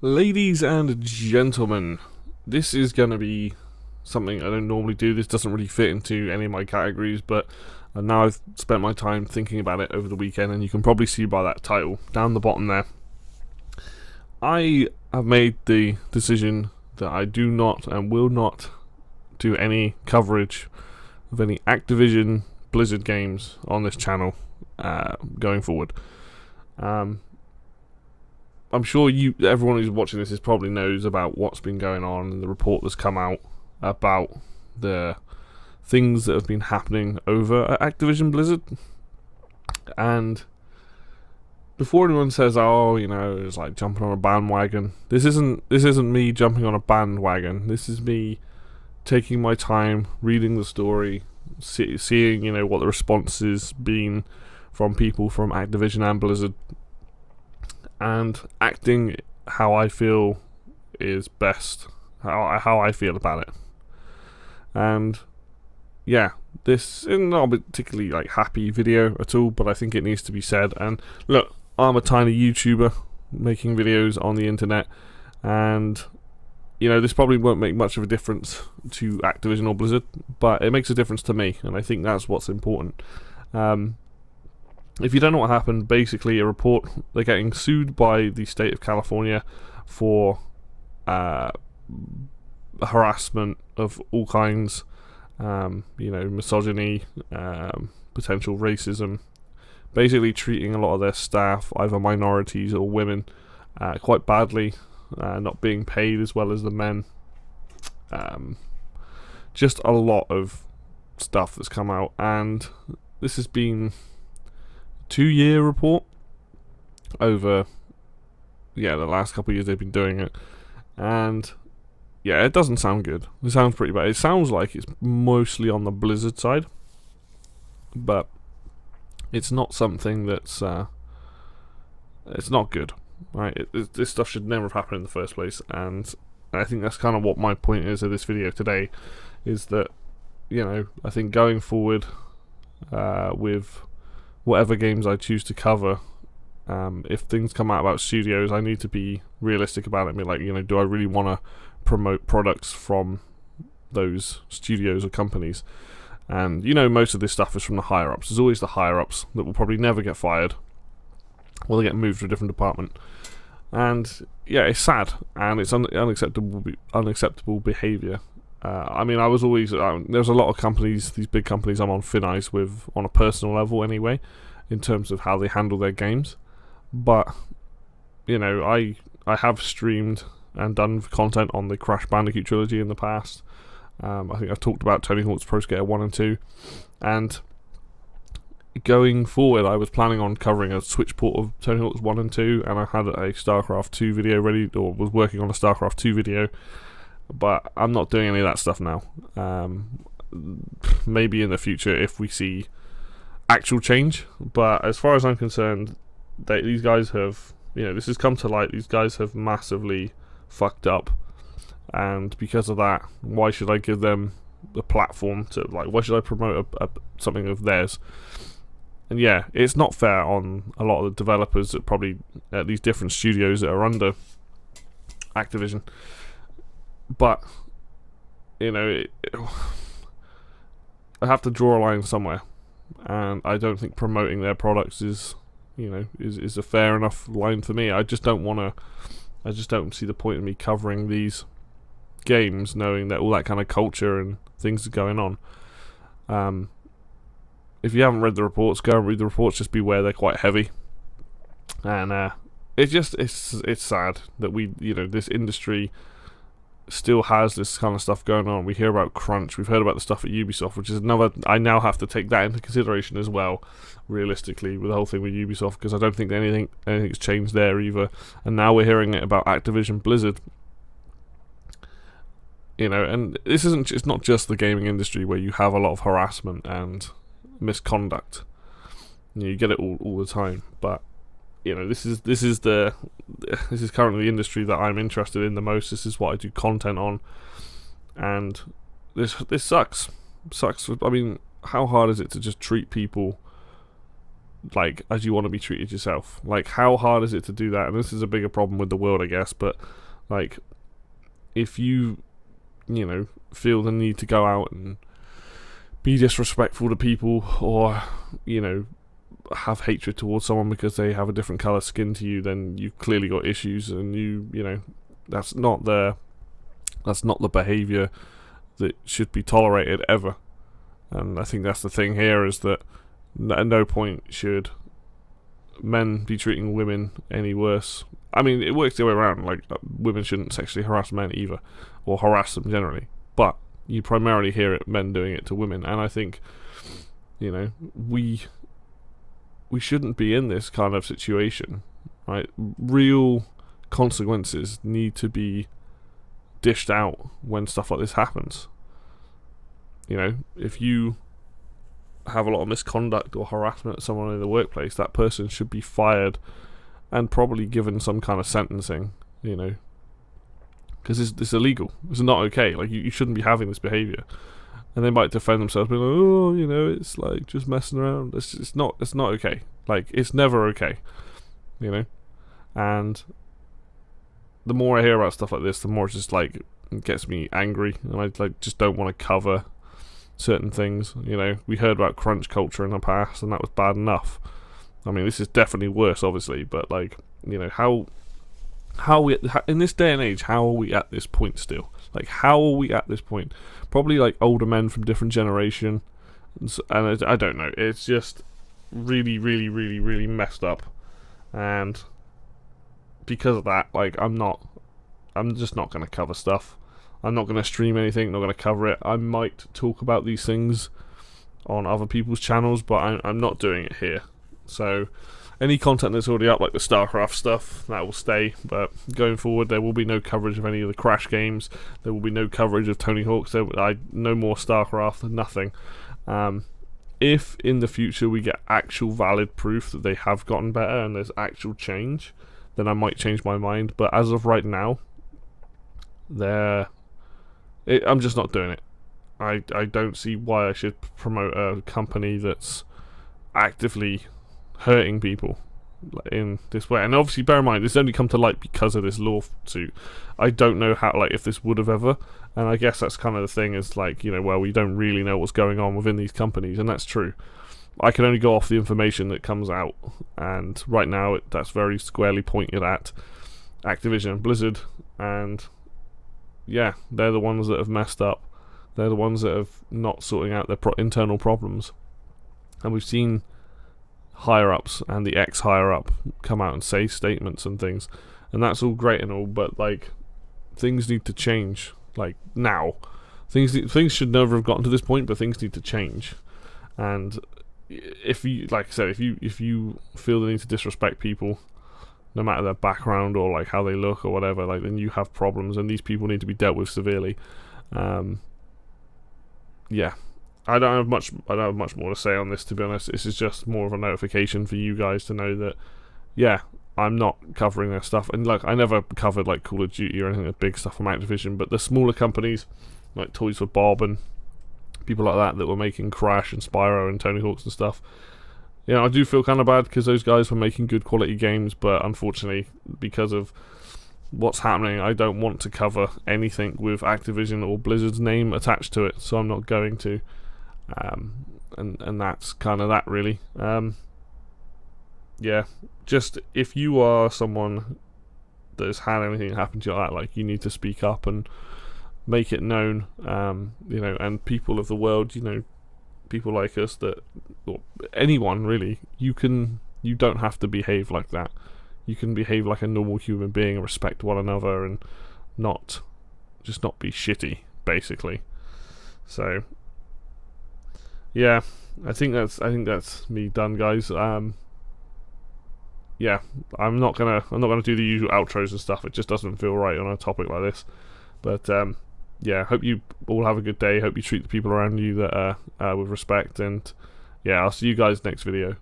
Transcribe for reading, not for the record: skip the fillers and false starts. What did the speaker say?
Ladies and gentlemen, this is going to be something I don't normally do. This doesn't really fit into any of my categories, but now I've spent my time thinking about it over the weekend, and you can probably see by that title down the bottom there. I have made the decision that I do not and will not do any coverage of any Activision Blizzard games on this channel going forward. I'm sure everyone who's watching this probably knows about what's been going on and the report that's come out about the things that have been happening over at Activision Blizzard. And before anyone says, "Oh, it's like jumping on a bandwagon," this isn't me jumping on a bandwagon. This is me taking my time, reading the story, seeing what the response has been from people from Activision and Blizzard, and acting how I feel is best, how I feel about it. And yeah, this is not a particularly happy video at all, but I think it needs to be said. And look, I'm a tiny YouTuber making videos on the internet, and this probably won't make much of a difference to Activision or Blizzard, but it makes a difference to me, and I think that's what's important. If you don't know what happened, basically a report, they're getting sued by the state of California for harassment of all kinds, misogyny, potential racism, basically treating a lot of their staff, either minorities or women, quite badly, not being paid as well as the men. Just a lot of stuff that's come out, and this has been 2-year report over the last couple of years they've been doing it, and it doesn't sound good. It sounds pretty bad. It sounds like it's mostly on the Blizzard side, but it's not something that's it's not good, right? This stuff should never have happened in the first place, and I think that's kind of what my point is of this video today, is that I think going forward with whatever games I choose to cover, if things come out about studios, I need to be realistic about it and be like, do I really want to promote products from those studios or companies? And most of this stuff is from the higher ups. There's always the higher ups that will probably never get fired, or they get moved to a different department. And it's sad, and it's unacceptable behaviour. I was always there's a lot of companies, these big companies I'm on thin ice with on a personal level anyway, in terms of how they handle their games. But I have streamed and done content on the Crash Bandicoot trilogy in the past. I think I've talked about Tony Hawk's Pro Skater 1 and 2, and going forward I was planning on covering a Switch port of Tony Hawk's 1 and 2, and I had a StarCraft 2 video ready, or was working on a StarCraft 2 video, but I'm not doing any of that stuff now. Maybe in the future if we see actual change, but as far as I'm concerned, these guys have, this has come to light, these guys have massively fucked up, and because of that, why should I give them the platform to, why should I promote something of theirs? And it's not fair on a lot of the developers that probably at these different studios that are under Activision. But I have to draw a line somewhere, and I don't think promoting their products is a fair enough line for me. I just don't see the point of me covering these games knowing that all that kind of culture and things are going on. If you haven't read the reports, go and read the reports. Just beware, they're quite heavy, and it's sad that this industry still has this kind of stuff going on. We hear about crunch, we've heard about the stuff at Ubisoft, which is another, I now have to take that into consideration as well, realistically, with the whole thing with Ubisoft, because I don't think anything's changed there either. And now we're hearing it about Activision Blizzard, and it's not just the gaming industry where you have a lot of harassment and misconduct. You get it all the time, but this is currently the industry that I'm interested in the most. This is what I do content on, and this sucks. I mean, how hard is it to just treat people like as you want to be treated yourself. Like, how hard is it to do that? And this is a bigger problem with the world, I guess, but like, if you feel the need to go out and be disrespectful to people, or have hatred towards someone because they have a different color skin to you, then you've clearly got issues, and that's not the behavior that should be tolerated ever. And I think that's the thing here, is that at no point should men be treating women any worse. I mean, it works the other way around. Like, women shouldn't sexually harass men either, or harass them generally. But you primarily hear it men doing it to women, and I think we shouldn't be in this kind of situation, right? Real consequences need to be dished out when stuff like this happens. If you have a lot of misconduct or harassment at someone in the workplace, that person should be fired and probably given some kind of sentencing, because it's illegal. It's not okay. Like, you shouldn't be having this behavior. And they might defend themselves, being like, oh, it's like just messing around. It's not okay. Like, it's never okay, And the more I hear about stuff like this, the more it's just like, it gets me angry, and I just don't want to cover certain things. We heard about crunch culture in the past, and that was bad enough. I mean, this is definitely worse, obviously, but like, how we in this day and age, how are we at this point still? Like, how are we at this point? Probably like older men from different generation, and I don't know. It's just really, really, really, really messed up, and because of that, like, I'm just not going to cover stuff. I'm not going to stream anything, not going to cover it. I might talk about these things on other people's channels, but I'm not doing it here. So any content that's already up, like the StarCraft stuff, that will stay. But going forward, there will be no coverage of any of the Crash games. There will be no coverage of Tony Hawk's. No more StarCraft, nothing. If in the future we get actual valid proof that they have gotten better and there's actual change, then I might change my mind. But as of right now, I'm just not doing it. I don't see why I should promote a company that's actively hurting people in this way. And obviously, bear in mind, this only come to light because of this lawsuit. I don't know how, like, if this would have ever. And I guess that's kind of the thing, is like, well, we don't really know what's going on within these companies, and that's true. I can only go off the information that comes out, and right now that's very squarely pointed at Activision and Blizzard, and yeah, they're the ones that have messed up. They're the ones that have not sorting out their internal problems. And we've seen higher-ups and the ex-higher-up come out and say statements and things, and that's all great and all, but like, things need to change, like, now. Things should never have gotten to this point, but things need to change. And if you, like I said, if you feel the need to disrespect people, no matter their background or like how they look or whatever, like, then you have problems, and these people need to be dealt with severely. Yeah, I don't have much more to say on this, to be honest. This is just more of a notification for you guys to know that, yeah, I'm not covering their stuff. And like, I never covered like Call of Duty or anything, the big stuff from Activision, but the smaller companies like Toys for Bob and people like that were making Crash and Spyro and Tony Hawk's and stuff. I do feel kind of bad because those guys were making good quality games, but unfortunately, because of what's happening, I don't want to cover anything with Activision or Blizzard's name attached to it, so I'm not going to. And that's kind of that, really. Yeah, just if you are someone that has had anything happen to you like that, like, you need to speak up and make it known. And people of the world, people like us, that, or anyone really, you don't have to behave like that. You can behave like a normal human being and respect one another, and not be shitty, basically. So yeah, I think that's me done, guys. Yeah, I'm not gonna do the usual outros and stuff. It just doesn't feel right on a topic like this. But yeah, hope you all have a good day. Hope you treat the people around you that with respect, and yeah, I'll see you guys next video.